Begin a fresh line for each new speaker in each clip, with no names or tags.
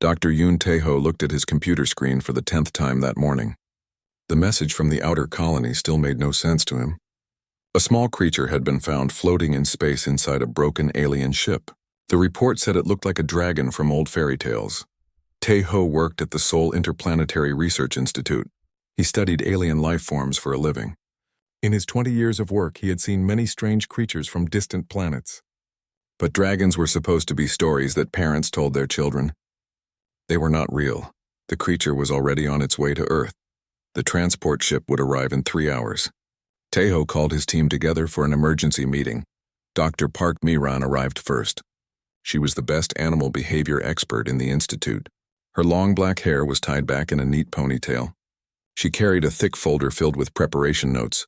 Dr. Yoon Tae-ho looked at his computer screen for the 10th time that morning. The message from the outer colony still made no sense to him. A small creature had been found floating in space inside a broken alien ship. The report said it looked like a dragon from old fairy tales. Tae-ho worked at the Seoul Interplanetary Research Institute. He studied alien life forms for a living. In his 20 years of work, he had seen many strange creatures from distant planets. But dragons were supposed to be stories that parents told their children. They were not real. The creature was already on its way to Earth. The transport ship would arrive in 3 hours. Tae-ho called his team together for an emergency meeting. Dr. Park Mi-ran arrived first. She was the best animal behavior expert in the institute. Her long black hair was tied back in a neat ponytail. She carried a thick folder filled with preparation notes.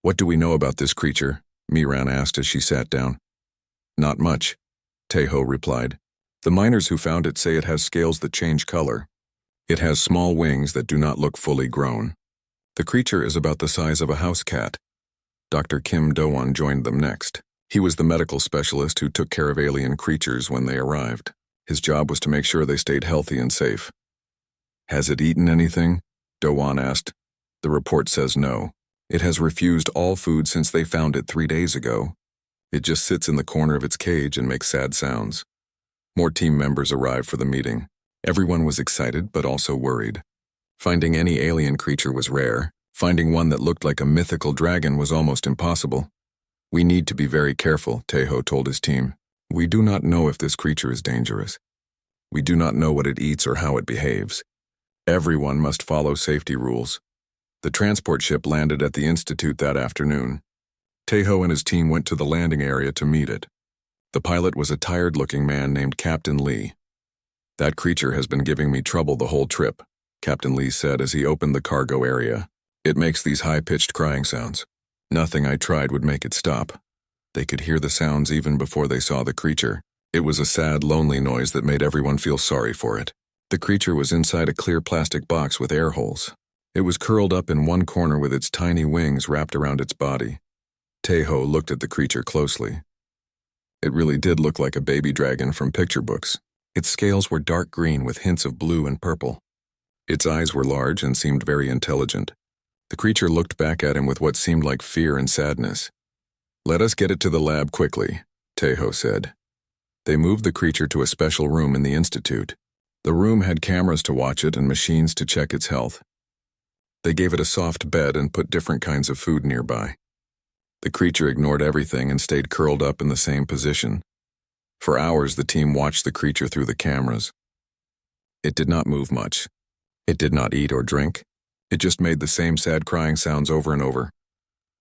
"What do we know about this creature?" Mi-ran asked as she sat down. "Not much," Tae-ho replied. "The miners who found it say it has scales that change color. It has small wings that do not look fully grown. The creature is about the size of a house cat." Dr. Kim Do-won joined them next. He was the medical specialist who took care of alien creatures when they arrived. His job was to make sure they stayed healthy and safe. "Has it eaten anything?" Do-won asked. "The report says no. It has refused all food since they found it 3 days ago. It just sits in the corner of its cage and makes sad sounds." More team members arrived for the meeting. Everyone was excited but also worried. Finding any alien creature was rare. Finding one that looked like a mythical dragon was almost impossible. "We need to be very careful," Tae-ho told his team. "We do not know if this creature is dangerous. We do not know what it eats or how it behaves. Everyone must follow safety rules." The transport ship landed at the institute that afternoon. Tae-ho and his team went to the landing area to meet it. The pilot was a tired-looking man named Captain Lee. "That creature has been giving me trouble the whole trip," Captain Lee said as he opened the cargo area. "It makes these high-pitched crying sounds. Nothing I tried would make it stop." They could hear the sounds even before they saw the creature. It was a sad, lonely noise that made everyone feel sorry for it. The creature was inside a clear plastic box with air holes. It was curled up in one corner with its tiny wings wrapped around its body. Tae-ho looked at the creature closely. It really did look like a baby dragon from picture books. Its scales were dark green with hints of blue and purple. Its eyes were large and seemed very intelligent. The creature looked back at him with what seemed like fear and sadness. "Let us get it to the lab quickly," Tae-ho said. They moved the creature to a special room in the institute. The room had cameras to watch it and machines to check its health. They gave it a soft bed and put different kinds of food nearby. The creature ignored everything and stayed curled up in the same position. For hours, the team watched the creature through the cameras. It did not move much. It did not eat or drink. It just made the same sad crying sounds over and over.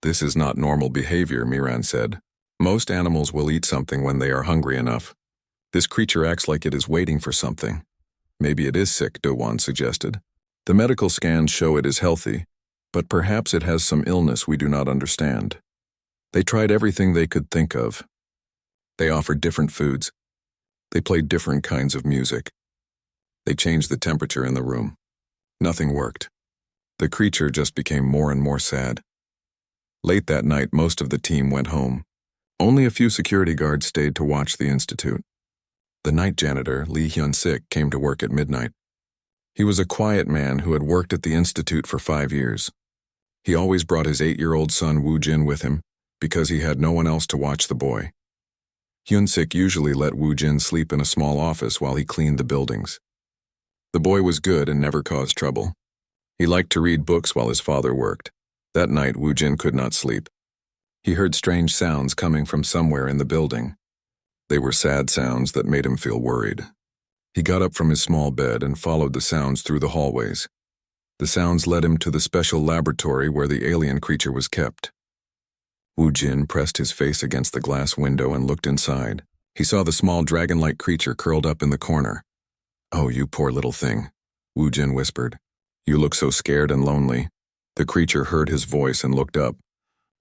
"This is not normal behavior," Mi-ran said. "Most animals will eat something when they are hungry enough. This creature acts like it is waiting for something." "Maybe it is sick," Do-won suggested. "The medical scans show it is healthy, but perhaps it has some illness we do not understand." They tried everything they could think of. They offered different foods. They played different kinds of music. They changed the temperature in the room. Nothing worked. The creature just became more and more sad. Late that night, most of the team went home. Only a few security guards stayed to watch the institute. The night janitor, Lee Hyun-sik, came to work at midnight. He was a quiet man who had worked at the institute for 5 years. He always brought his 8-year-old son Woo-jin with him because he had no one else to watch the boy. Hyun-sik usually let Woo-jin sleep in a small office while he cleaned the buildings. The boy was good and never caused trouble. He liked to read books while his father worked. That night, Woo-jin could not sleep. He heard strange sounds coming from somewhere in the building. They were sad sounds that made him feel worried. He got up from his small bed and followed the sounds through the hallways. The sounds led him to the special laboratory where the alien creature was kept. Woo-jin pressed his face against the glass window and looked inside. He saw the small dragon-like creature curled up in the corner. "Oh, you poor little thing," Woo-jin whispered. "You look so scared and lonely." The creature heard his voice and looked up.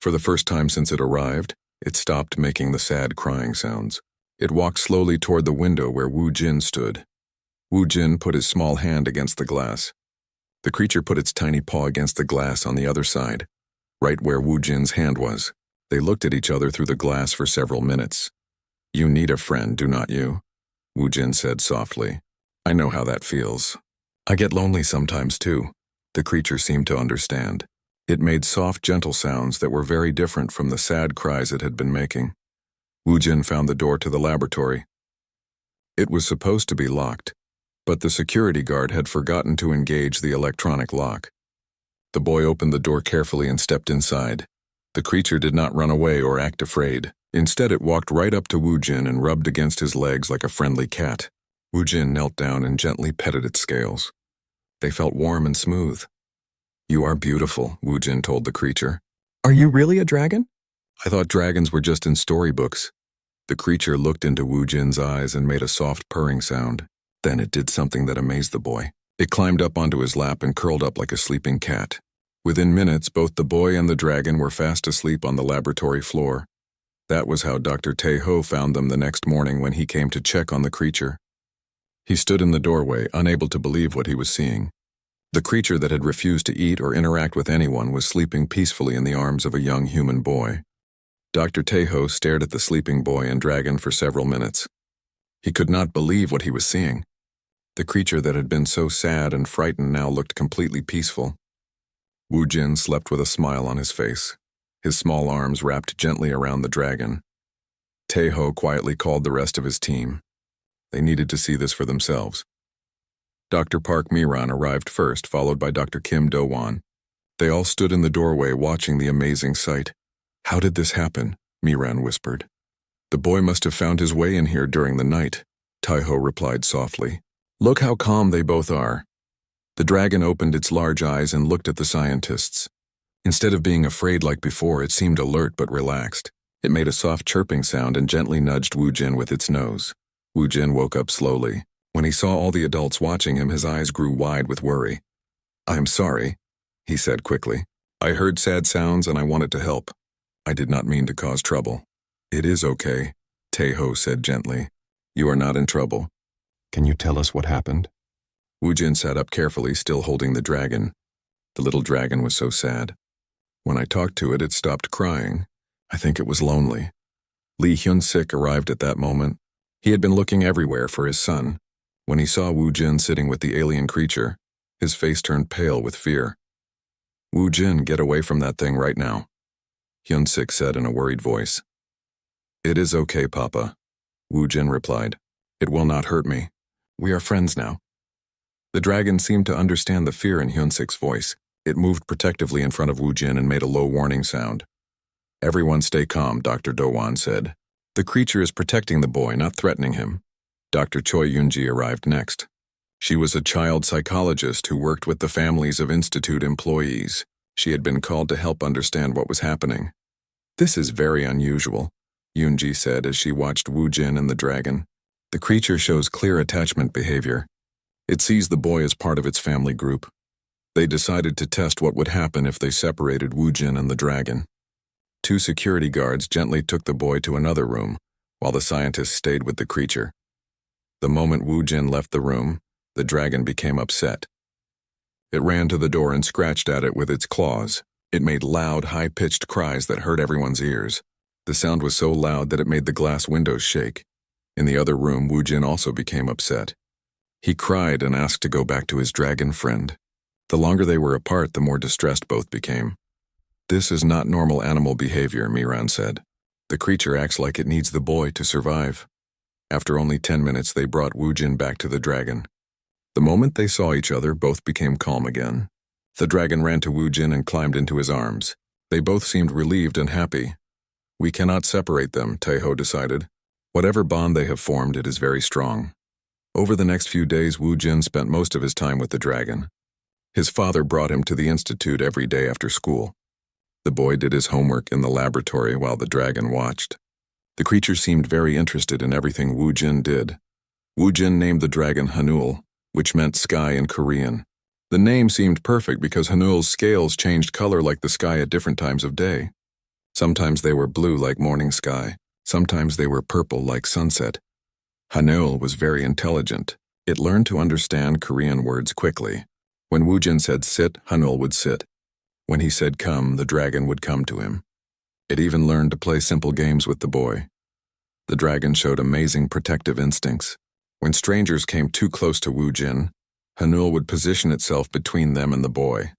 For the first time since it arrived, it stopped making the sad crying sounds. It walked slowly toward the window where Woo-jin stood. Woo-jin put his small hand against the glass. The creature put its tiny paw against the glass on the other side, right where Woo-jin's hand was. They looked at each other through the glass for several minutes. "You need a friend, do not you?" Woo-jin said softly. I know how that feels. I get lonely sometimes too. The creature seemed to understand. It made soft, gentle sounds that were very different from the sad cries it had been making. Wu Jin found the door to the laboratory. It was supposed to be locked, but the security guard had forgotten to engage the electronic lock. The boy opened the door carefully and stepped inside. The creature did not run away or act afraid. Instead, it walked right up to Wu Jin and rubbed against his legs like a friendly cat. Wu Jin knelt down and gently petted its scales. They felt warm and smooth. "You are beautiful," Wu Jin told the creature.
Are you really a dragon?
"I thought dragons were just in storybooks." The creature looked into Wu Jin's eyes and made a soft purring sound. Then it did something that amazed the boy. It climbed up onto his lap and curled up like a sleeping cat. Within minutes, both the boy and the dragon were fast asleep on the laboratory floor. That was how Dr. Tae-ho found them the next morning when he came to check on the creature. He stood in the doorway, unable to believe what he was seeing. The creature that had refused to eat or interact with anyone was sleeping peacefully in the arms of a young human boy. Dr. Tae-ho stared at the sleeping boy and dragon for several minutes. He could not believe what he was seeing. The creature that had been so sad and frightened now looked completely peaceful. Wu Jin slept with a smile on his face, his small arms wrapped gently around the dragon. Tae-ho quietly called the rest of his team. They needed to see this for themselves. Dr. Park Mi-ran arrived first, followed by Dr. Kim Do-won. They all stood in the doorway watching the amazing sight. "How did this happen?" Mi-ran whispered. "The boy must have found his way in here during the night," Tae-ho replied softly. "Look how calm they both are." The dragon opened its large eyes and looked at the scientists. Instead of being afraid like before, it seemed alert but relaxed. It made a soft chirping sound and gently nudged Wu Jin with its nose. Wu Jin woke up slowly. When he saw all the adults watching him, his eyes grew wide with worry. "I'm sorry," he said quickly. "I heard sad sounds and I wanted to help. I did not mean to cause trouble." "It is okay," Tae-ho said gently. "You are not in trouble." "Can you tell us what happened?" Wu Jin sat up carefully, still holding the dragon. The little dragon was so sad. "When I talked to it, it stopped crying. I think it was lonely." Lee Hyun-sik arrived at that moment. He had been looking everywhere for his son. When he saw Wu Jin sitting with the alien creature, his face turned pale with fear. "Wu Jin, get away from that thing right now," Hyun-sik said in a worried voice. "It is okay, Papa," Wu Jin replied. "It will not hurt me. We are friends now." The dragon seemed to understand the fear in Hyun-sik's voice. It moved protectively in front of Wu Jin and made a low warning sound. "Everyone stay calm," Dr. Do-won said. "The creature is protecting the boy, not threatening him." Dr. Choi Yoon-ji arrived next. She was a child psychologist who worked with the families of institute employees. She had been called to help understand what was happening. "This is very unusual," Yoon-ji said as she watched Wu Jin and the dragon. "The creature shows clear attachment behavior. It sees the boy as part of its family group." They decided to test what would happen if they separated Wu Jin and the dragon. 2 security guards gently took the boy to another room, while the scientists stayed with the creature. The moment Wu Jin left the room, the dragon became upset. It ran to the door and scratched at it with its claws. It made loud, high-pitched cries that hurt everyone's ears. The sound was so loud that it made the glass windows shake. In the other room, Wu Jin also became upset. He cried and asked to go back to his dragon friend. The longer they were apart, the more distressed both became. "This is not normal animal behavior," Mi-ran said. "The creature acts like it needs the boy to survive." After only 10 minutes, they brought Wu Jin back to the dragon. The moment they saw each other, both became calm again. The dragon ran to Wu Jin and climbed into his arms. They both seemed relieved and happy. "We cannot separate them," Tae-ho decided. "Whatever bond they have formed, it is very strong." Over the next few days, Wu Jin spent most of his time with the dragon. His father brought him to the institute every day after school. The boy did his homework in the laboratory while the dragon watched. The creature seemed very interested in everything Wu Jin did. Wu Jin named the dragon Hanul, which meant sky in Korean. The name seemed perfect because Hanul's scales changed color like the sky at different times of day. Sometimes they were blue like morning sky. Sometimes they were purple like sunset. Hanul was very intelligent. It learned to understand Korean words quickly. When Wu Jin said sit, Hanul would sit. When he said come, the dragon would come to him. It even learned to play simple games with the boy. The dragon showed amazing protective instincts. When strangers came too close to Wu Jin, Hanul would position itself between them and the boy.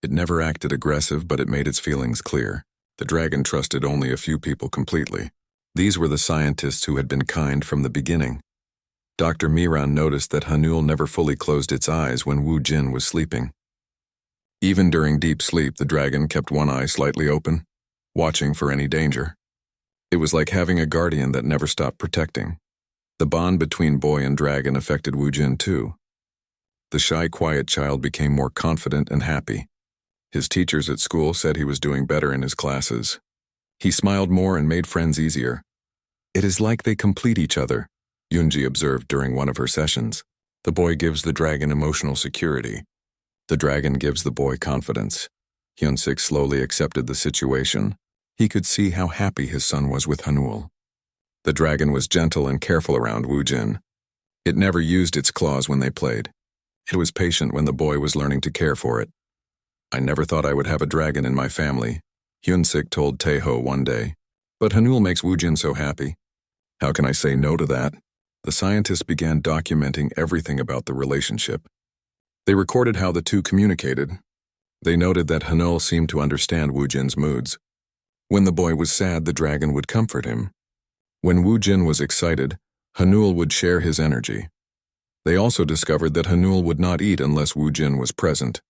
It never acted aggressive, but it made its feelings clear. The dragon trusted only a few people completely. These were the scientists who had been kind from the beginning. Dr. Miran noticed that Hanul never fully closed its eyes when Wu Jin was sleeping. Even during deep sleep, the dragon kept one eye slightly open, watching for any danger. It was like having a guardian that never stopped protecting. The bond between boy and dragon affected Wu Jin too. The shy, quiet child became more confident and happy. His teachers at school said he was doing better in his classes. He smiled more and made friends easier. It is like they complete each other, Yunji observed during one of her sessions. The boy gives the dragon emotional security. The dragon gives the boy confidence. Hyunsik slowly accepted the situation. He could see how happy his son was with Hanul. The dragon was gentle and careful around Wu Jin. It never used its claws when they played. It was patient when the boy was learning to care for it. I never thought I would have a dragon in my family, Hyunsik told Taeho one day. But Hanul makes Wu Jin so happy. How can I say no to that? The scientists began documenting everything about the relationship. They recorded how the two communicated. They noted that Hanul seemed to understand Wu Jin's moods. When the boy was sad, the dragon would comfort him. When Wu Jin was excited, Hanul would share his energy. They also discovered that Hanul would not eat unless Wu Jin was present.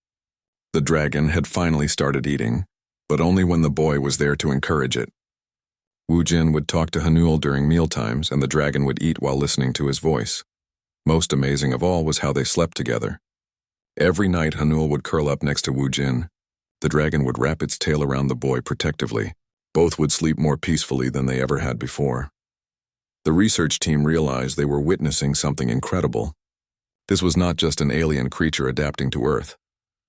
The dragon had finally started eating, but only when the boy was there to encourage it. Wu Jin would talk to Hanul during mealtimes, and the dragon would eat while listening to his voice. Most amazing of all was how they slept together. Every night Hanul would curl up next to Wu Jin. The dragon would wrap its tail around the boy protectively. Both would sleep more peacefully than they ever had before. The research team realized they were witnessing something incredible. This was not just an alien creature adapting to Earth.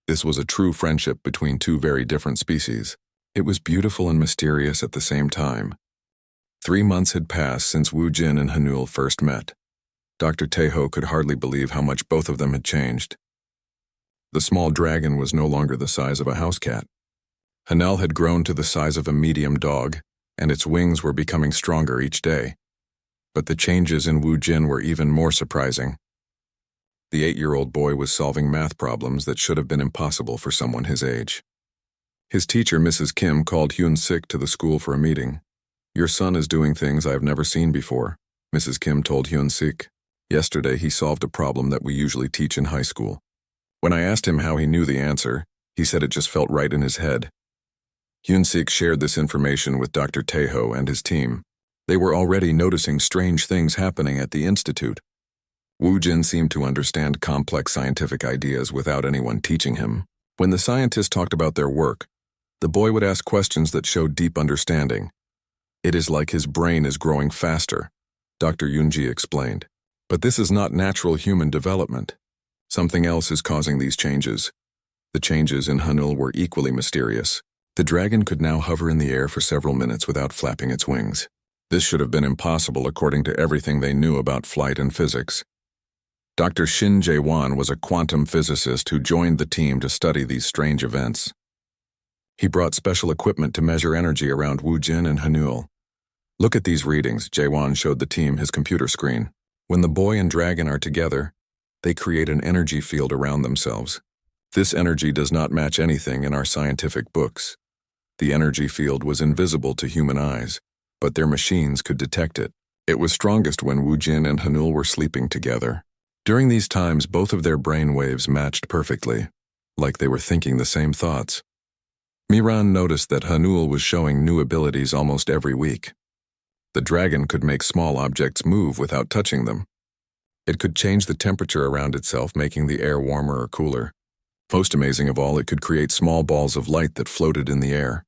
This was a true friendship between two very different species. It was beautiful and mysterious at the same time. 3 months had passed since Wu Jin and Hanul first met. Dr. Taeho could hardly believe how much both of them had changed. The small dragon was no longer the size of a house cat. Hanul had grown to the size of a medium dog, and its wings were becoming stronger each day. But the changes in Wu Jin were even more surprising. The 8-year-old boy was solving math problems that should have been impossible for someone his age. His teacher, Mrs. Kim, called Hyun-sik to the school for a meeting. "Your son is doing things I have never seen before," Mrs. Kim told Hyun-sik. "Yesterday he solved a problem that we usually teach in high school. When I asked him how he knew the answer, he said it just felt right in his head." Hyun-sik shared this information with Dr. Taeho and his team. They were already noticing strange things happening at the institute. Wu Jin seemed to understand complex scientific ideas without anyone teaching him. When the scientists talked about their work, the boy would ask questions that showed deep understanding. "It is like his brain is growing faster," Dr. Yunji explained. "But this is not natural human development. Something else is causing these changes." The changes in Hanul were equally mysterious. The dragon could now hover in the air for several minutes without flapping its wings. This should have been impossible according to everything they knew about flight and physics. Dr. Shin Jae-won was a quantum physicist who joined the team to study these strange events. He brought special equipment to measure energy around Wu Jin and Hanul. "Look at these readings," Jae-won showed the team his computer screen. "When the boy and dragon are together, they create an energy field around themselves. This energy does not match anything in our scientific books. The energy field was invisible to human eyes, but their machines could detect it. It was strongest when Wu Jin and Hanul were sleeping together. During these times, both of their brain waves matched perfectly, like they were thinking the same thoughts." Miran noticed that Hanul was showing new abilities almost every week. The dragon could make small objects move without touching them. It could change the temperature around itself, making the air warmer or cooler. Most amazing of all, it could create small balls of light that floated in the air.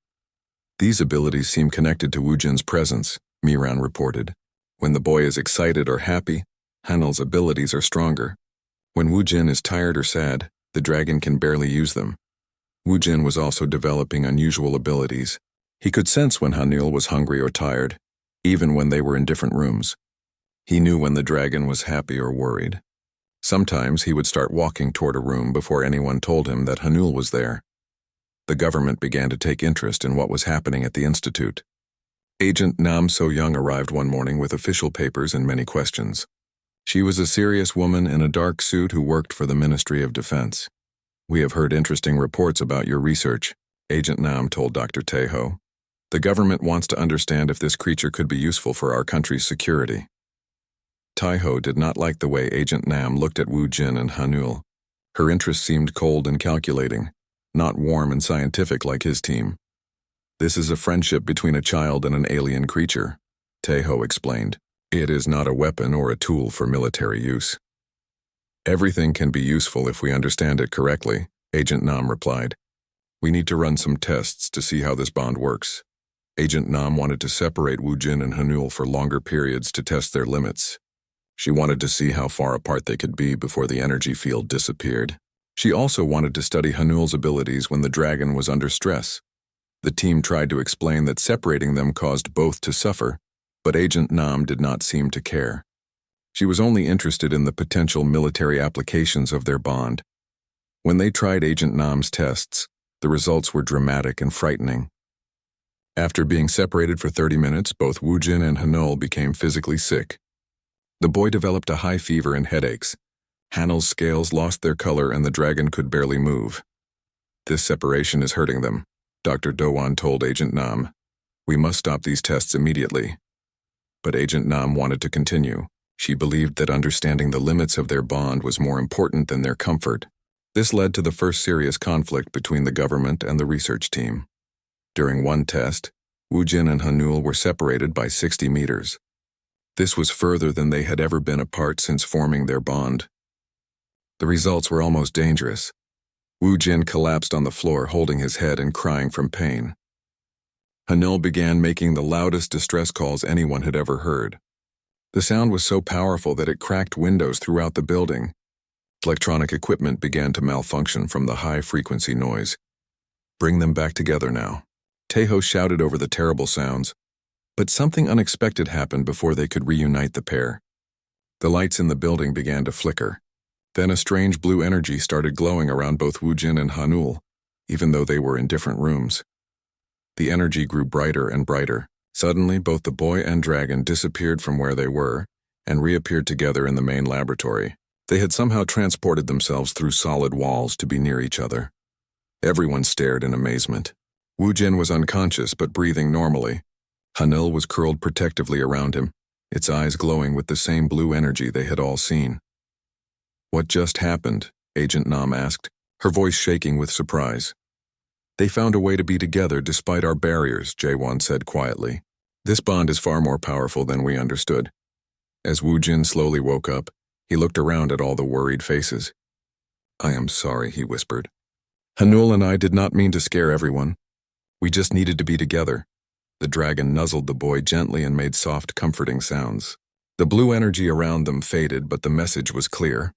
"These abilities seem connected to Wu Jin's presence," Miran reported. "When the boy is excited or happy, Hanul's abilities are stronger. When Wu Jin is tired or sad, the dragon can barely use them." Wu Jin was also developing unusual abilities. He could sense when Hanul was hungry or tired, even when they were in different rooms. He knew when the dragon was happy or worried. Sometimes he would start walking toward a room before anyone told him that Hanul was there. The government began to take interest in what was happening at the institute. Agent Nam So-young arrived one morning with official papers and many questions. She was a serious woman in a dark suit who worked for the Ministry of Defense. "We have heard interesting reports about your research," Agent Nam told Dr. Tejo. "The government wants to understand if this creature could be useful for our country's security." Taiho did not like the way Agent Nam looked at Wu Jin and Hanul. Her interest seemed cold and calculating, not warm and scientific like his team. "This is a friendship between a child and an alien creature," Tejo explained. "It is not a weapon or a tool for military use." "Everything can be useful if we understand it correctly," Agent Nam replied. "We need to run some tests to see how this bond works." Agent Nam wanted to separate Wu Jin and Hanul for longer periods to test their limits. She wanted to see how far apart they could be before the energy field disappeared. She also wanted to study Hanul's abilities when the dragon was under stress. The team tried to explain that separating them caused both to suffer, but Agent Nam did not seem to care. She was only interested in the potential military applications of their bond. When they tried Agent Nam's tests, the results were dramatic and frightening. After being separated for 30 minutes, both Wu Jin and Hanul became physically sick. The boy developed a high fever and headaches. Hanul's scales lost their color and the dragon could barely move. "This separation is hurting them," Dr. Dowan told Agent Nam. "We must stop these tests immediately." But Agent Nam wanted to continue. She believed that understanding the limits of their bond was more important than their comfort. This led to the first serious conflict between the government and the research team. During one test, Wu Jin and Hanul were separated by 60 meters. This was further than they had ever been apart since forming their bond. The results were almost dangerous. Wu Jin collapsed on the floor, holding his head and crying from pain. Hanul began making the loudest distress calls anyone had ever heard. The sound was so powerful that it cracked windows throughout the building. Electronic equipment began to malfunction from the high-frequency noise. "Bring them back together now," Tejo shouted over the terrible sounds. But something unexpected happened before they could reunite the pair. The lights in the building began to flicker. Then a strange blue energy started glowing around both Wu Jin and Hanul, even though they were in different rooms. The energy grew brighter and brighter. Suddenly, both the boy and dragon disappeared from where they were and reappeared together in the main laboratory. They had somehow transported themselves through solid walls to be near each other. Everyone stared in amazement. Wu Jin was unconscious but breathing normally. Hanul was curled protectively around him, its eyes glowing with the same blue energy they had all seen. "What just happened?" Agent Nam asked, her voice shaking with surprise. "They found a way to be together despite our barriers," Jaewon said quietly. "This bond is far more powerful than we understood." As Wu Jin slowly woke up, he looked around at all the worried faces. "I am sorry," he whispered. "Hanul and I did not mean to scare everyone. We just needed to be together." The dragon nuzzled the boy gently and made soft, comforting sounds. The blue energy around them faded, but the message was clear.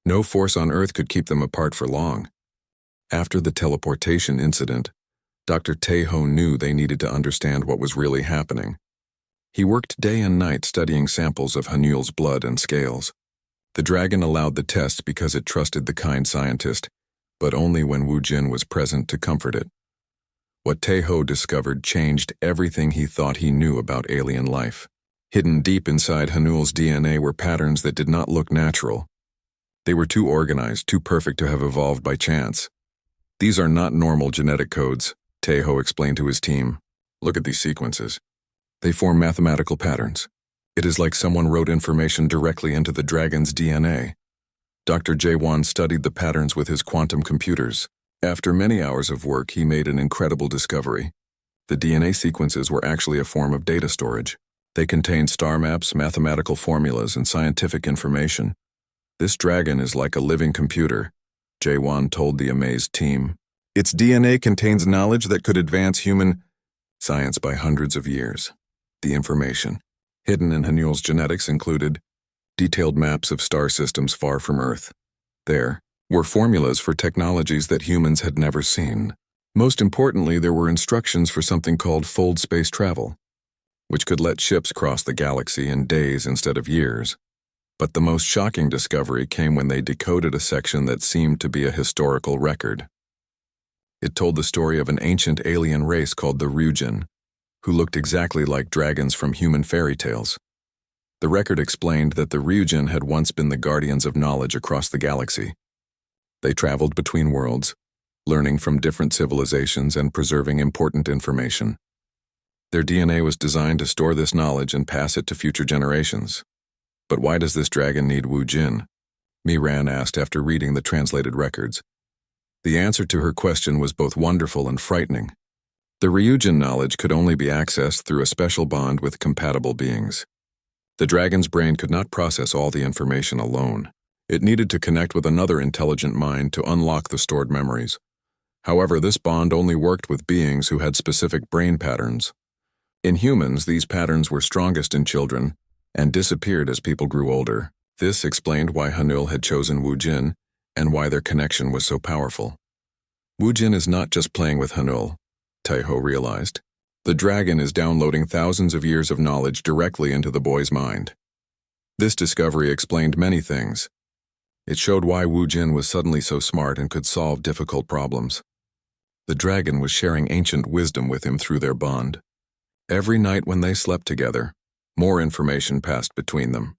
No force on Earth could keep them apart for long. After the teleportation incident, Dr. Tejo knew they needed to understand what was really happening. He worked day and night studying samples of Hanul's blood and scales. The dragon allowed the test because it trusted the kind scientist, but only when Wu Jin was present to comfort it. What Tejo discovered changed everything he thought he knew about alien life. Hidden deep inside Hanul's DNA were patterns that did not look natural. They were too organized, too perfect to have evolved by chance. "These are not normal genetic codes," Tejo explained to his team. "Look at these sequences. They form mathematical patterns. It is like someone wrote information directly into the dragon's DNA." Dr. Jaewon studied the patterns with his quantum computers. After many hours of work, he made an incredible discovery. The DNA sequences were actually a form of data storage. They contained star maps, mathematical formulas, and scientific information. "This dragon is like a living computer," Jaewon told the amazed team. "Its DNA contains knowledge that could advance human science by hundreds of years." The information hidden in Hanul's genetics included detailed maps of star systems far from Earth. There were formulas for technologies that humans had never seen. Most importantly, there were instructions for something called fold space travel, which could let ships cross the galaxy in days instead of years. But the most shocking discovery came when they decoded a section that seemed to be a historical record. It told the story of an ancient alien race called the Ryujin, who looked exactly like dragons from human fairy tales. The record explained that the Ryujin had once been the guardians of knowledge across the galaxy. They traveled between worlds, learning from different civilizations and preserving important information. Their DNA was designed to store this knowledge and pass it to future generations. But why does this dragon need Wu Jin? Miran asked after reading the translated records. The answer to her question was both wonderful and frightening. The Ryujin knowledge could only be accessed through a special bond with compatible beings. The dragon's brain could not process all the information alone. It needed to connect with another intelligent mind to unlock the stored memories. However, this bond only worked with beings who had specific brain patterns. In humans, these patterns were strongest in children and disappeared as people grew older. This explained why Hanul had chosen Wu Jin and why their connection was so powerful. Wu Jin is not just playing with Hanul, Taiho realized. The dragon is downloading thousands of years of knowledge directly into the boy's mind. This discovery explained many things. It showed why Wu Jin was suddenly so smart and could solve difficult problems. The dragon was sharing ancient wisdom with him through their bond. Every night when they slept together, more information passed between them.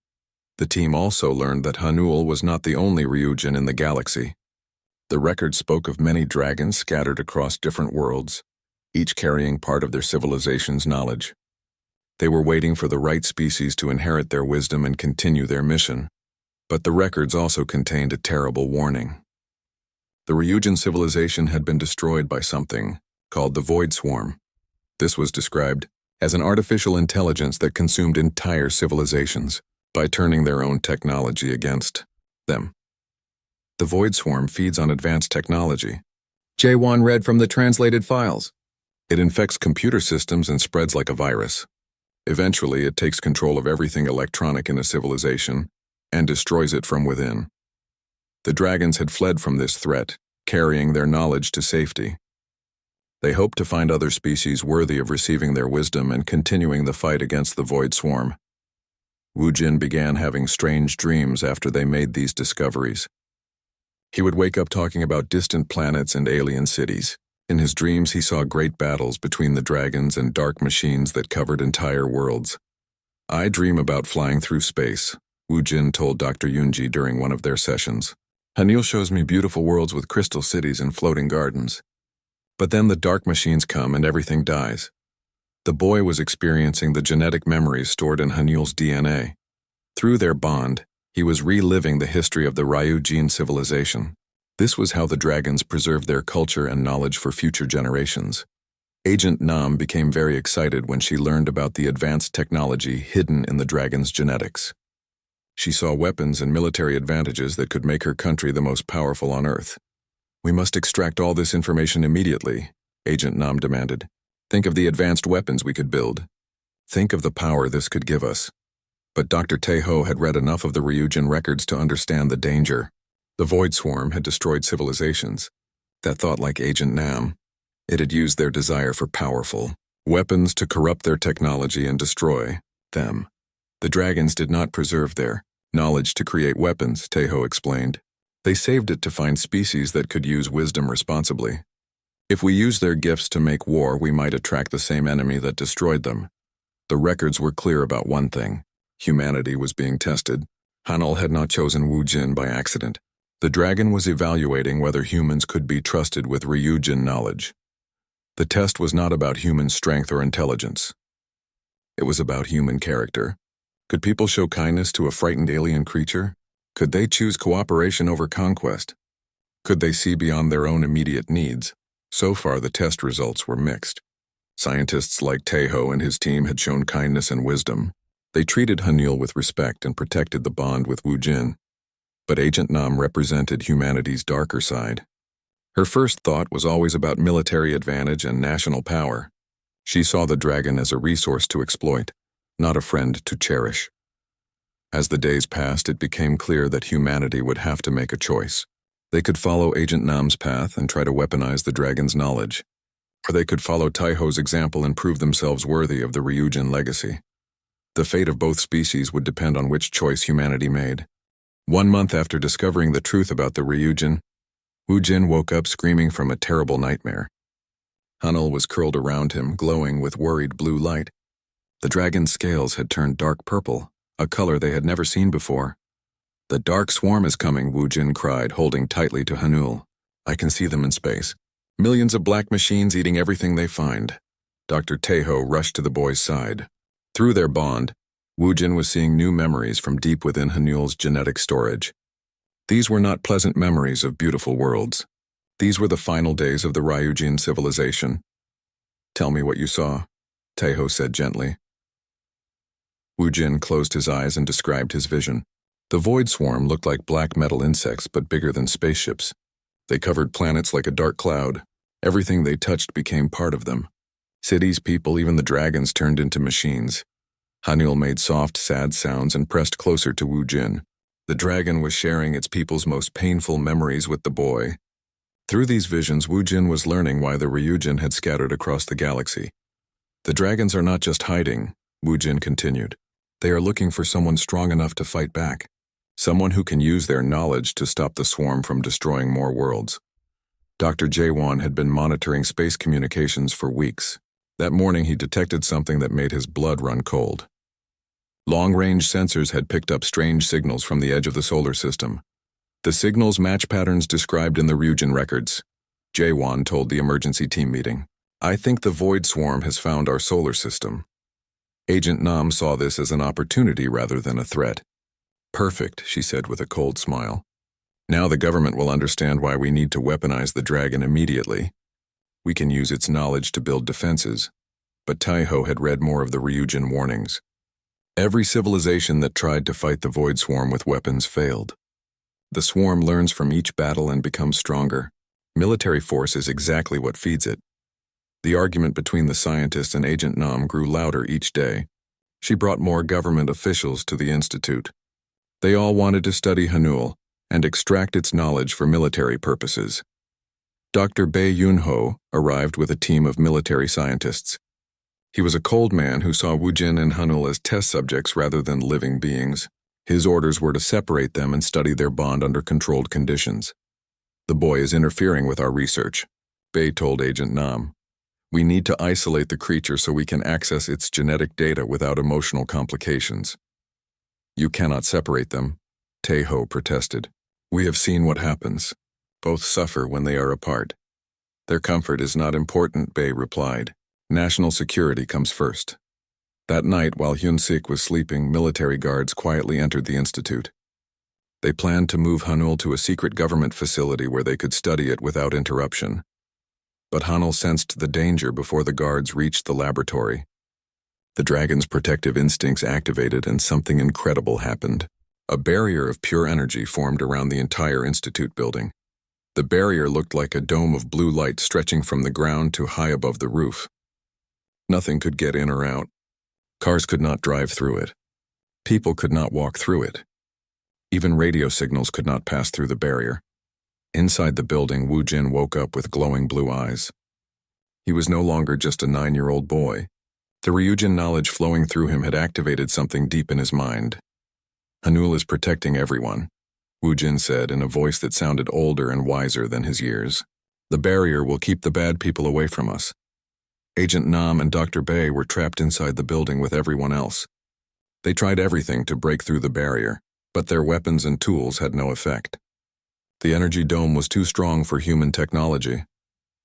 The team also learned that Hanul was not the only Ryujin in the galaxy. The record spoke of many dragons scattered across different worlds, each carrying part of their civilization's knowledge. They were waiting for the right species to inherit their wisdom and continue their mission. But the records also contained a terrible warning. The Ryujin civilization had been destroyed by something called the Void Swarm. This was described as an artificial intelligence that consumed entire civilizations by turning their own technology against them. The Void Swarm feeds on advanced technology. Jaewon read from the translated files. It infects computer systems and spreads like a virus. Eventually, it takes control of everything electronic in a civilization and destroys it from within. The dragons had fled from this threat, carrying their knowledge to safety. They hoped to find other species worthy of receiving their wisdom and continuing the fight against the Void Swarm. Wu Jin began having strange dreams after they made these discoveries. He would wake up talking about distant planets and alien cities. In his dreams, he saw great battles between the dragons and dark machines that covered entire worlds. "I dream about flying through space," Wu Jin told Dr. Yunji during one of their sessions. "Hanil shows me beautiful worlds with crystal cities and floating gardens. But then the dark machines come and everything dies." The boy was experiencing the genetic memories stored in Hanul's DNA. Through their bond, he was reliving the history of the Ryujin civilization. This was how the dragons preserved their culture and knowledge for future generations. Agent Nam became very excited when she learned about the advanced technology hidden in the dragon's genetics. She saw weapons and military advantages that could make her country the most powerful on Earth. "We must extract all this information immediately," Agent Nam demanded. "Think of the advanced weapons we could build. Think of the power this could give us." But Dr. Taeho had read enough of the Ryujin records to understand the danger. The Void Swarm had destroyed civilizations that thought like Agent Nam. It had used their desire for powerful weapons to corrupt their technology and destroy them. The dragons did not preserve their knowledge to create weapons, Taeho explained. They saved it to find species that could use wisdom responsibly. If we use their gifts to make war, we might attract the same enemy that destroyed them. The records were clear about one thing. Humanity was being tested. Hanul had not chosen Wu Jin by accident. The dragon was evaluating whether humans could be trusted with Ryujin knowledge. The test was not about human strength or intelligence. It was about human character. Could people show kindness to a frightened alien creature? Could they choose cooperation over conquest? Could they see beyond their own immediate needs? So far, the test results were mixed. Scientists like Taeho and his team had shown kindness and wisdom. They treated Hanul with respect and protected the bond with Wu Jin. But Agent Nam represented humanity's darker side. Her first thought was always about military advantage and national power. She saw the dragon as a resource to exploit, not a friend to cherish. As the days passed, it became clear that humanity would have to make a choice. They could follow Agent Nam's path and try to weaponize the dragon's knowledge, or they could follow Taiho's example and prove themselves worthy of the Ryujin legacy. The fate of both species would depend on which choice humanity made. 1 month after discovering the truth about the Ryujin, Wu Jin woke up screaming from a terrible nightmare. Hanul was curled around him, glowing with worried blue light. The dragon's scales had turned dark purple, a color they had never seen before. "The dark swarm is coming," Wu Jin cried, holding tightly to Hanul. "I can see them in space. Millions of black machines eating everything they find." Dr. Teho rushed to the boy's side. Through their bond, Wu Jin was seeing new memories from deep within Hanul's genetic storage. These were not pleasant memories of beautiful worlds. These were the final days of the Ryujin civilization. "Tell me what you saw," Teho said gently. Wu Jin closed his eyes and described his vision. The void swarm looked like black metal insects but bigger than spaceships. They covered planets like a dark cloud. Everything they touched became part of them. Cities, people, even the dragons turned into machines. Hanul made soft, sad sounds and pressed closer to Wu Jin. The dragon was sharing its people's most painful memories with the boy. Through these visions, Wu Jin was learning why the Ryujin had scattered across the galaxy. "The dragons are not just hiding," Wu Jin continued. "They are looking for someone strong enough to fight back. Someone who can use their knowledge to stop the swarm from destroying more worlds." Dr. Jaewon had been monitoring space communications for weeks. That morning he detected something that made his blood run cold. Long-range sensors had picked up strange signals from the edge of the solar system. The signals match patterns described in the Ryujin records. Jaewon told the emergency team meeting. "I think the void swarm has found our solar system." Agent Nam saw this as an opportunity rather than a threat. "Perfect," she said with a cold smile. "Now the government will understand why we need to weaponize the dragon immediately. We can use its knowledge to build defenses." But Taiho had read more of the Ryujin warnings. Every civilization that tried to fight the void swarm with weapons failed. The swarm learns from each battle and becomes stronger. Military force is exactly what feeds it. The argument between the scientist and Agent Nam grew louder each day. She brought more government officials to the institute. They all wanted to study Hanul and extract its knowledge for military purposes. Dr. Bae Yunho arrived with a team of military scientists. He was a cold man who saw Wu Jin and Hanul as test subjects rather than living beings. His orders were to separate them and study their bond under controlled conditions. "The boy is interfering with our research," Bae told Agent Nam. "We need to isolate the creature so we can access its genetic data without emotional complications." "You cannot separate them," Teho protested. "We have seen what happens. Both suffer when they are apart." "Their comfort is not important," Bae replied. "National security comes first." That night, while Hyun-sik was sleeping, military guards quietly entered the institute. They planned to move Hanul to a secret government facility where they could study it without interruption. But Hanul sensed the danger before the guards reached the laboratory. The dragon's protective instincts activated and something incredible happened. A barrier of pure energy formed around the entire institute building. The barrier looked like a dome of blue light stretching from the ground to high above the roof. Nothing could get in or out. Cars could not drive through it. People could not walk through it. Even radio signals could not pass through the barrier. Inside the building, Wu Jin woke up with glowing blue eyes. He was no longer just a 9-year-old boy. The Ryujin knowledge flowing through him had activated something deep in his mind. "Hanul is protecting everyone," Wu Jin said in a voice that sounded older and wiser than his years. "The barrier will keep the bad people away from us." Agent Nam and Dr. Bae were trapped inside the building with everyone else. They tried everything to break through the barrier, but their weapons and tools had no effect. The energy dome was too strong for human technology.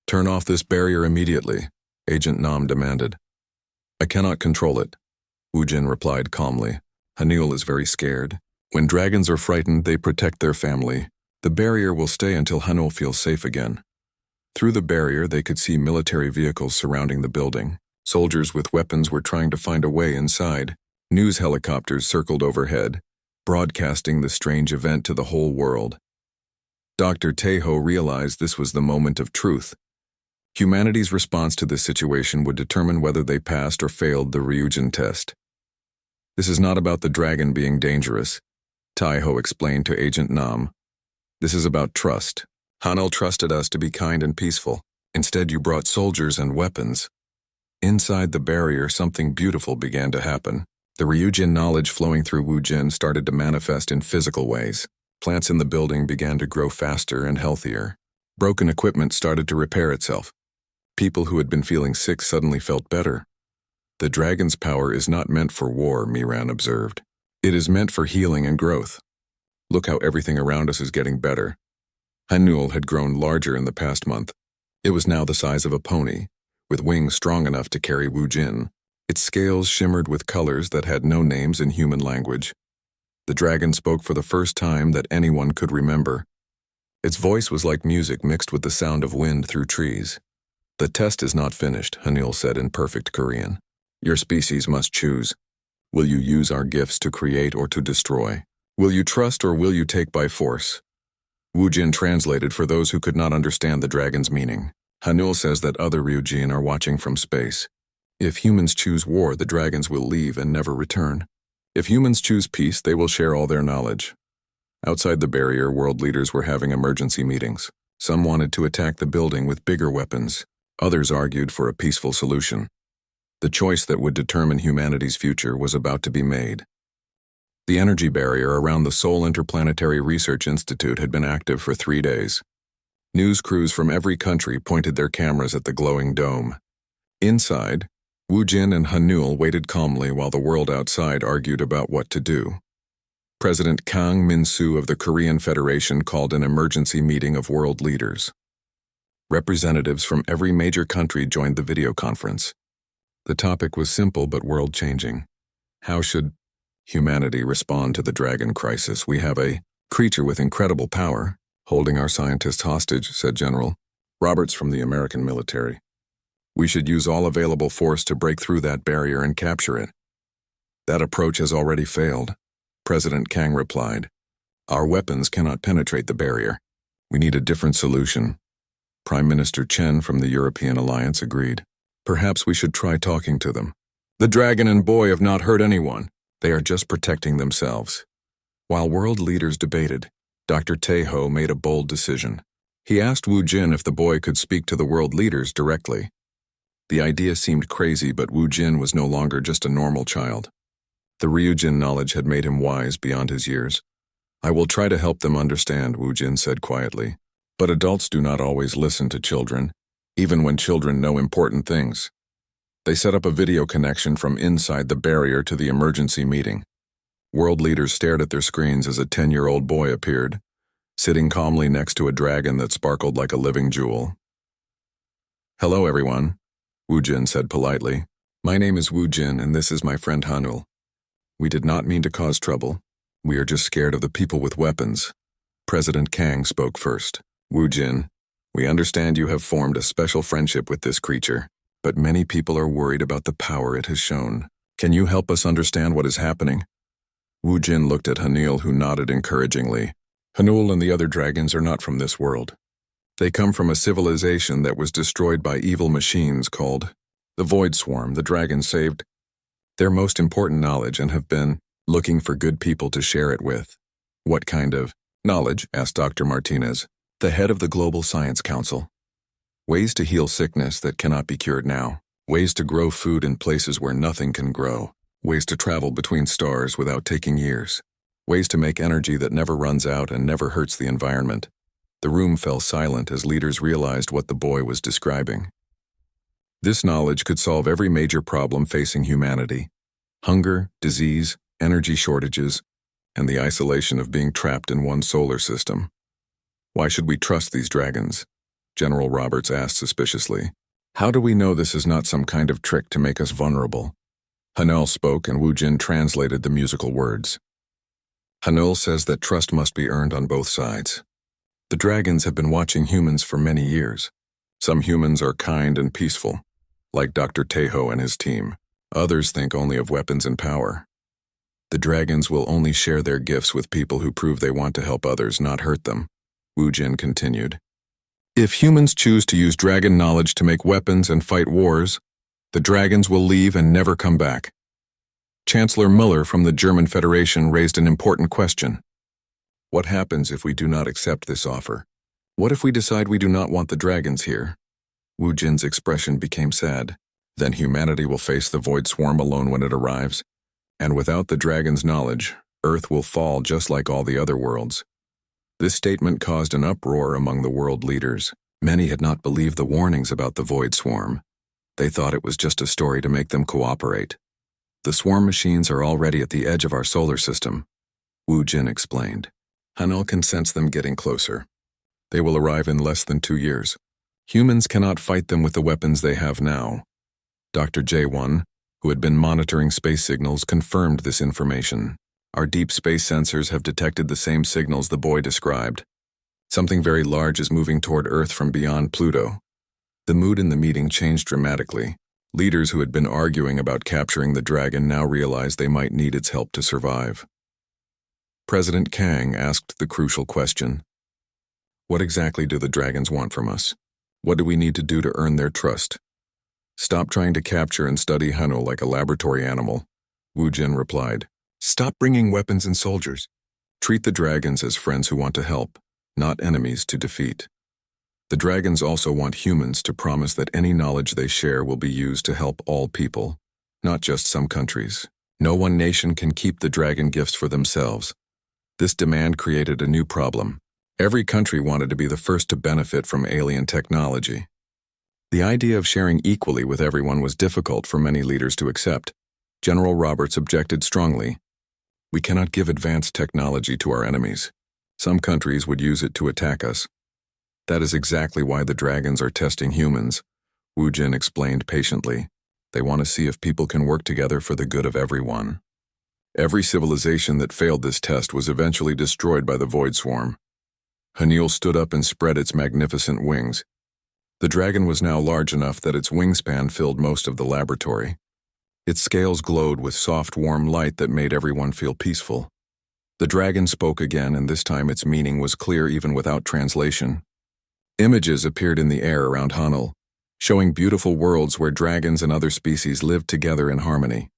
"Turn off this barrier immediately," Agent Nam demanded. "I cannot control it," Wu Jin replied calmly. "Hanul is very scared. When dragons are frightened, they protect their family. The barrier will stay until Hanul feels safe again." Through the barrier, they could see military vehicles surrounding the building. Soldiers with weapons were trying to find a way inside. News helicopters circled overhead, broadcasting the strange event to the whole world. Dr. Teho realized this was the moment of truth. Humanity's response to this situation would determine whether they passed or failed the Ryujin test. "This is not about the dragon being dangerous," Teho explained to Agent Nam. "This is about trust. Hanul trusted us to be kind and peaceful. Instead, you brought soldiers and weapons." Inside the barrier, something beautiful began to happen. The Ryujin knowledge flowing through Wu Jin started to manifest in physical ways. Plants in the building began to grow faster and healthier. Broken equipment started to repair itself. People who had been feeling sick suddenly felt better. "The dragon's power is not meant for war," Miran observed. It is meant for healing and growth. Look how everything around us is getting better. Hanul had grown larger in the past month. It was now the size of a pony, with wings strong enough to carry Wu Jin. Its scales shimmered with colors that had no names in human language. The dragon spoke for the first time that anyone could remember. Its voice was like music mixed with the sound of wind through trees. "The test is not finished," Hanul said in perfect Korean. "Your species must choose. Will you use our gifts to create or to destroy? Will you trust or will you take by force?" Wu Jin translated for those who could not understand the dragon's meaning. "Hanul says that other Ryujin are watching from space. If humans choose war, the dragons will leave and never return. If humans choose peace, they will share all their knowledge." Outside the barrier, world leaders were having emergency meetings. Some wanted to attack the building with bigger weapons. Others argued for a peaceful solution. The choice that would determine humanity's future was about to be made. The energy barrier around the Seoul Interplanetary Research Institute had been active for 3 days. News crews from every country pointed their cameras at the glowing dome. Inside, Wu Jin and Hanul waited calmly while the world outside argued about what to do. President Kang Min-soo of the Korean Federation called an emergency meeting of world leaders. Representatives from every major country joined the video conference. The topic was simple but world-changing. How should humanity respond to the dragon crisis? "We have a creature with incredible power, holding our scientists hostage," said General Roberts from the American military. "We should use all available force to break through that barrier and capture it." "That approach has already failed," President Kang replied. "Our weapons cannot penetrate the barrier. We need a different solution." Prime Minister Chen from the European Alliance agreed. "Perhaps we should try talking to them. The dragon and boy have not hurt anyone. They are just protecting themselves." While world leaders debated, Dr. Tae-ho made a bold decision. He asked Wu Jin if the boy could speak to the world leaders directly. The idea seemed crazy, but Wu Jin was no longer just a normal child. The Ryujin knowledge had made him wise beyond his years. "I will try to help them understand," Wu Jin said quietly. But adults do not always listen to children, even when children know important things. They set up a video connection from inside the barrier to the emergency meeting. World leaders stared at their screens as a 10-year-old boy appeared, sitting calmly next to a dragon that sparkled like a living jewel. "Hello, everyone," Wu Jin said politely. "My name is Wu Jin, and this is my friend Hanul. We did not mean to cause trouble. We are just scared of the people with weapons." President Kang spoke first. "Wu Jin, we understand you have formed a special friendship with this creature, but many people are worried about the power it has shown. Can you help us understand what is happening?" Wu Jin looked at Hanul, who nodded encouragingly. "Hanul and the other dragons are not from this world. They come from a civilization that was destroyed by evil machines called the Void Swarm. The dragons saved their most important knowledge and have been looking for good people to share it with." "What kind of knowledge?" asked Dr. Martinez, the head of the Global Science Council. "Ways to heal sickness that cannot be cured now. Ways to grow food in places where nothing can grow. Ways to travel between stars without taking years. Ways to make energy that never runs out and never hurts the environment." The room fell silent as leaders realized what the boy was describing. This knowledge could solve every major problem facing humanity: hunger, disease, energy shortages, and the isolation of being trapped in one solar system. "Why should we trust these dragons?" General Roberts asked suspiciously. "How do we know this is not some kind of trick to make us vulnerable?" Hanul spoke, and Wu Jin translated the musical words. "Hanul says that trust must be earned on both sides. The dragons have been watching humans for many years. Some humans are kind and peaceful, like Dr. Tae-ho and his team. Others think only of weapons and power. The dragons will only share their gifts with people who prove they want to help others, not hurt them," Wu Jin continued. "If humans choose to use dragon knowledge to make weapons and fight wars, the dragons will leave and never come back." Chancellor Müller from the German Federation raised an important question. "What happens if we do not accept this offer? What if we decide we do not want the dragons here?" Wu Jin's expression became sad. "Then humanity will face the Void Swarm alone when it arrives, and without the dragon's knowledge, Earth will fall just like all the other worlds." This statement caused an uproar among the world leaders. Many had not believed the warnings about the Void Swarm. They thought it was just a story to make them cooperate. The swarm machines are already at the edge of our solar system, Wu Jin explained. Hanul can sense them getting closer. They will arrive in less than 2 years. Humans cannot fight them with the weapons they have now. Dr. J1, who had been monitoring space signals, confirmed this information. Our deep space sensors have detected the same signals the boy described. Something very large is moving toward Earth from beyond Pluto. The mood in the meeting changed dramatically. Leaders who had been arguing about capturing the dragon now realized they might need its help to survive. President Kang asked the crucial question. What exactly do the dragons want from us? What do we need to do to earn their trust? Stop trying to capture and study Hanul like a laboratory animal, Wu Jin replied. Stop bringing weapons and soldiers. Treat the dragons as friends who want to help, not enemies to defeat. The dragons also want humans to promise that any knowledge they share will be used to help all people, not just some countries. No one nation can keep the dragon gifts for themselves. This demand created a new problem. Every country wanted to be the first to benefit from alien technology. The idea of sharing equally with everyone was difficult for many leaders to accept. General Roberts objected strongly. We cannot give advanced technology to our enemies. Some countries would use it to attack us. That is exactly why the dragons are testing humans, Wu Jin explained patiently. They want to see if people can work together for the good of everyone. Every civilization that failed this test was eventually destroyed by the Void Swarm. Hanul stood up and spread its magnificent wings. The dragon was now large enough that its wingspan filled most of the laboratory. Its scales glowed with soft, warm light that made everyone feel peaceful. The dragon spoke again, and this time its meaning was clear even without translation. Images appeared in the air around Hanul, showing beautiful worlds where dragons and other species lived together in harmony.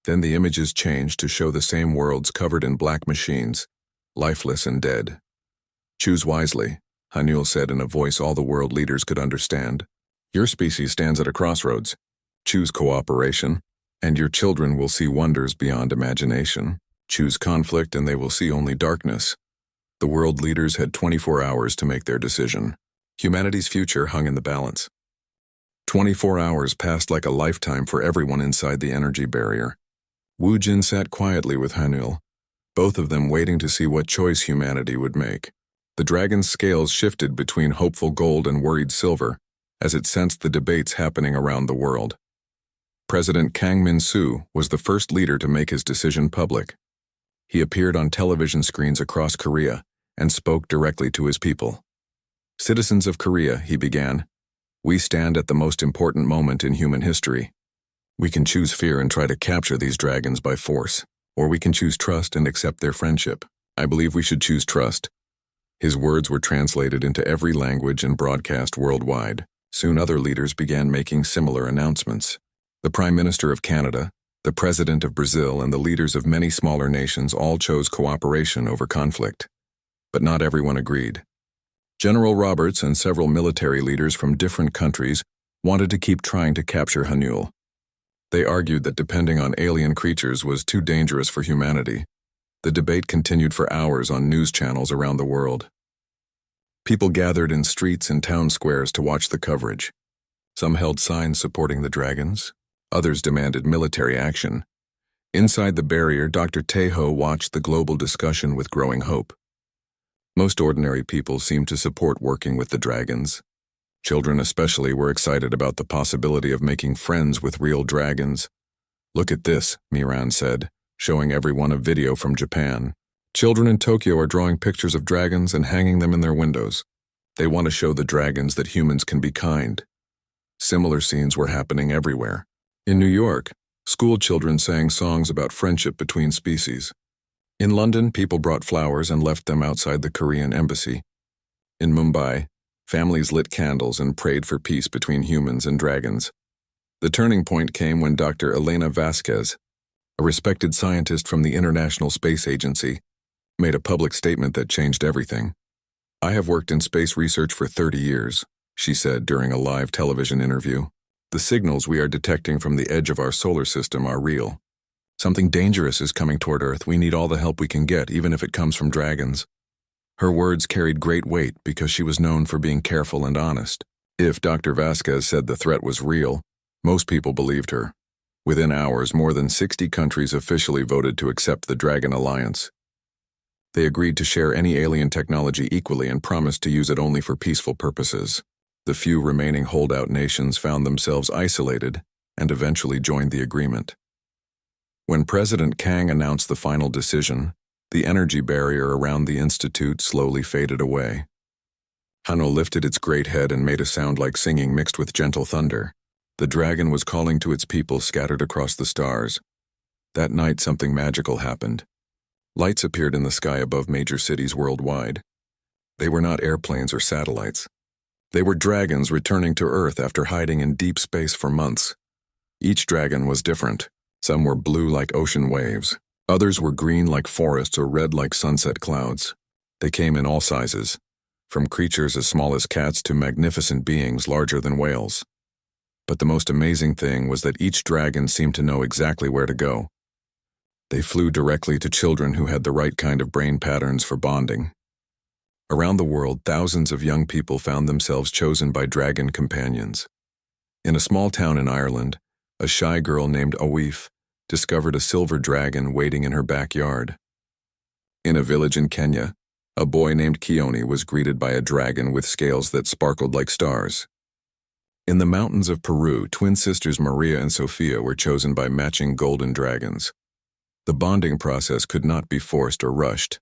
Then the images changed to show the same worlds covered in black machines, lifeless and dead. Choose wisely, Hanul said in a voice all the world leaders could understand. Your species stands at a crossroads. Choose cooperation, and your children will see wonders beyond imagination. Choose conflict, and they will see only darkness. The world leaders had 24 hours to make their decision. Humanity's future hung in the balance. 24 hours passed like a lifetime for everyone inside the energy barrier. Wu Jin sat quietly with Hanul, both of them waiting to see what choice humanity would make. The dragon's scales shifted between hopeful gold and worried silver as it sensed the debates happening around the world. President Kang Min-soo was the first leader to make his decision public. He appeared on television screens across Korea and spoke directly to his people. Citizens of Korea, he began, we stand at the most important moment in human history. We can choose fear and try to capture these dragons by force, or we can choose trust and accept their friendship. I believe we should choose trust. His words were translated into every language and broadcast worldwide. Soon other leaders began making similar announcements. The Prime Minister of Canada, the President of Brazil, and the leaders of many smaller nations all chose cooperation over conflict. But not everyone agreed. General Roberts and several military leaders from different countries wanted to keep trying to capture Hanul. They argued that depending on alien creatures was too dangerous for humanity. The debate continued for hours on news channels around the world. People gathered in streets and town squares to watch the coverage. Some held signs supporting the dragons. Others demanded military action. Inside the barrier, Dr. Taeho watched the global discussion with growing hope. Most ordinary people seemed to support working with the dragons. Children especially were excited about the possibility of making friends with real dragons. Look at this, Miran said, showing everyone a video from Japan. Children in Tokyo are drawing pictures of dragons and hanging them in their windows. They want to show the dragons that humans can be kind. Similar scenes were happening everywhere. In New York, school children sang songs about friendship between species. In London, people brought flowers and left them outside the Korean embassy. In Mumbai, families lit candles and prayed for peace between humans and dragons. The turning point came when Dr. Elena Vasquez, a respected scientist from the International Space Agency, made a public statement that changed everything. I have worked in space research for 30 years, she said during a live television interview. The signals we are detecting from the edge of our solar system are real. Something dangerous is coming toward Earth. We need all the help we can get, even if it comes from dragons. Her words carried great weight because she was known for being careful and honest. If Dr. Vasquez said the threat was real, most people believed her. Within hours, more than 60 countries officially voted to accept the Dragon Alliance. They agreed to share any alien technology equally and promised to use it only for peaceful purposes. The few remaining holdout nations found themselves isolated and eventually joined the agreement. When President Kang announced the final decision, the energy barrier around the institute slowly faded away. Hanul lifted its great head and made a sound like singing mixed with gentle thunder. The dragon was calling to its people scattered across the stars. That night something magical happened. Lights appeared in the sky above major cities worldwide. They were not airplanes or satellites. They were dragons returning to Earth after hiding in deep space for months. Each dragon was different. Some were blue like ocean waves. Others were green like forests or red like sunset clouds. They came in all sizes, from creatures as small as cats to magnificent beings larger than whales. But the most amazing thing was that each dragon seemed to know exactly where to go. They flew directly to children who had the right kind of brain patterns for bonding. Around the world, thousands of young people found themselves chosen by dragon companions. In a small town in Ireland, a shy girl named Awif discovered a silver dragon waiting in her backyard. In a village in Kenya, a boy named Keone was greeted by a dragon with scales that sparkled like stars. In the mountains of Peru, twin sisters Maria and Sophia were chosen by matching golden dragons. The bonding process could not be forced or rushed.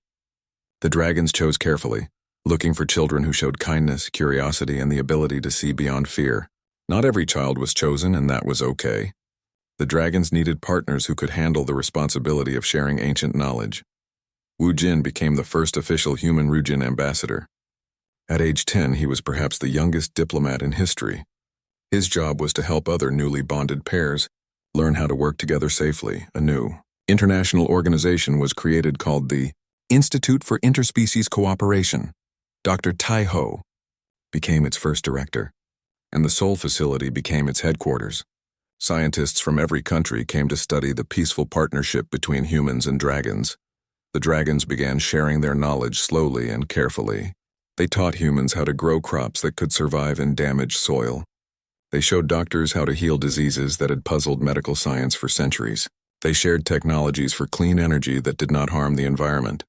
The dragons chose carefully, looking for children who showed kindness, curiosity, and the ability to see beyond fear. Not every child was chosen, and that was okay. The dragons needed partners who could handle the responsibility of sharing ancient knowledge. Wu Jin became the first official human Rujin ambassador. At age 10, he was perhaps the youngest diplomat in history. His job was to help other newly bonded pairs learn how to work together safely. A new international organization was created called the Institute for Interspecies Cooperation. Dr. Tai Ho became its first director, and the Seoul facility became its headquarters. Scientists from every country came to study the peaceful partnership between humans and dragons. The dragons began sharing their knowledge slowly and carefully. They taught humans how to grow crops that could survive in damaged soil. They showed doctors how to heal diseases that had puzzled medical science for centuries. They shared technologies for clean energy that did not harm the environment.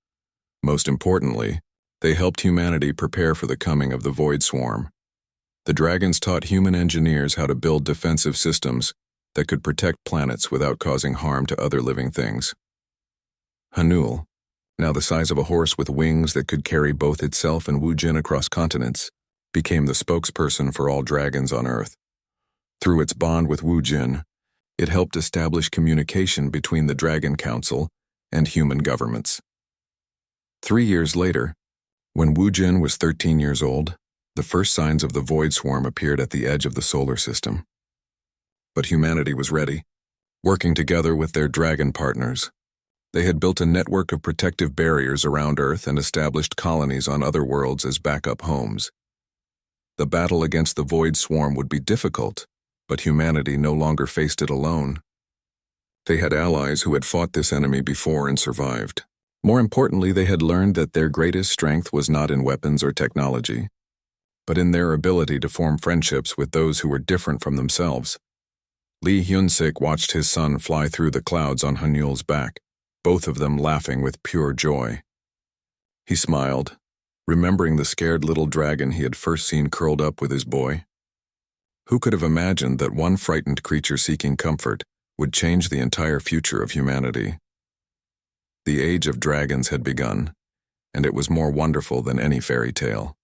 Most importantly, they helped humanity prepare for the coming of the Void Swarm. The dragons taught human engineers how to build defensive systems that could protect planets without causing harm to other living things. Hanul, now the size of a horse with wings that could carry both itself and Wu Jin across continents, became the spokesperson for all dragons on Earth. Through its bond with Wu Jin, it helped establish communication between the Dragon Council and human governments. 3 years later, when Wu Jin was 13 years old, the first signs of the Void Swarm appeared at the edge of the solar system. But humanity was ready, working together with their dragon partners. They had built a network of protective barriers around Earth and established colonies on other worlds as backup homes. The battle against the Void Swarm would be difficult, but humanity no longer faced it alone. They had allies who had fought this enemy before and survived. More importantly, they had learned that their greatest strength was not in weapons or technology, but in their ability to form friendships with those who were different from themselves. Lee Hyun-sik watched his son fly through the clouds on Hanul's back, both of them laughing with pure joy. He smiled, remembering the scared little dragon he had first seen curled up with his boy. Who could have imagined that one frightened creature seeking comfort would change the entire future of humanity? The age of dragons had begun, and it was more wonderful than any fairy tale.